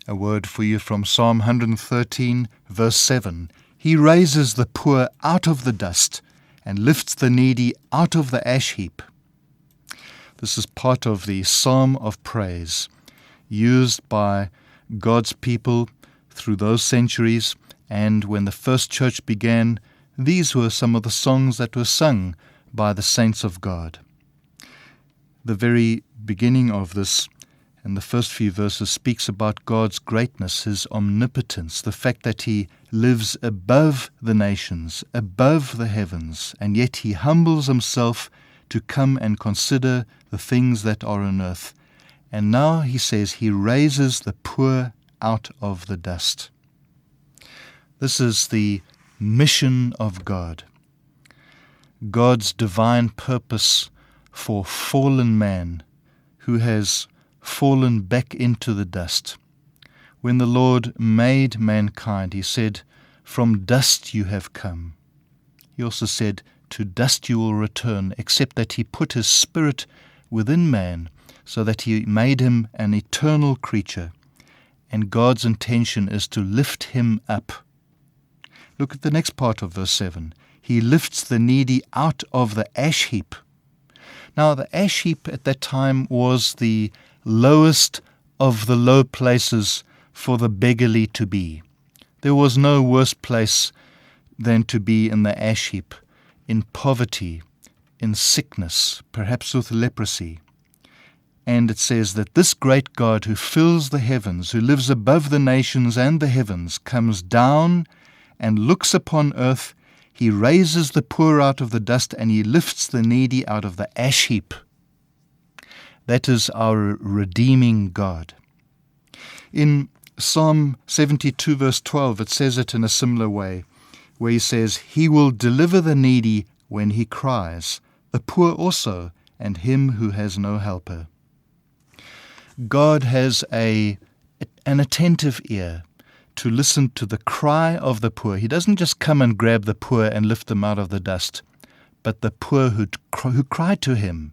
A word for you from Psalm 113, verse 7. He raises the poor out of the dust and lifts the needy out of the ash heap. This is part of the Psalm of Praise, used by God's people through those centuries. And when the first church began, these were some of the songs that were sung by the saints of God. The very beginning of this, and the first few verses, speaks about God's greatness, His omnipotence, the fact that He lives above the nations, above the heavens, and yet He humbles Himself to come and consider the things that are on earth. And now He says He raises the poor out of the dust. This is the mission of God. God's divine purpose for fallen man who has fallen back into the dust. When the Lord made mankind, He said, "From dust you have come." He also said, "To dust you will return," except that He put His Spirit within man so that He made him an eternal creature. And God's intention is to lift him up. Look at the next part of verse 7. He lifts the needy out of the ash heap. Now, the ash heap at that time was the lowest of the low places for the beggarly to be. There was no worse place than to be in the ash heap, in poverty, in sickness, perhaps with leprosy. And it says that this great God who fills the heavens, who lives above the nations and the heavens, comes down and looks upon earth. He raises the poor out of the dust and He lifts the needy out of the ash heap. That is our redeeming God. In Psalm 72 verse 12, it says it in a similar way, where He says, "He will deliver the needy when he cries, the poor also, and him who has no helper." God has an attentive ear to listen to the cry of the poor. He doesn't just come and grab the poor and lift them out of the dust, but the poor who cry to Him,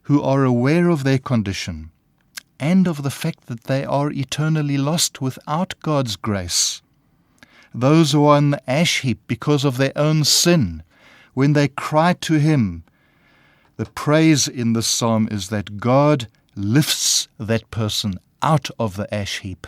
who are aware of their condition and of the fact that they are eternally lost without God's grace. Those who are in the ash heap because of their own sin, when they cry to Him, the praise in this psalm is that God lifts that person out of the ash heap.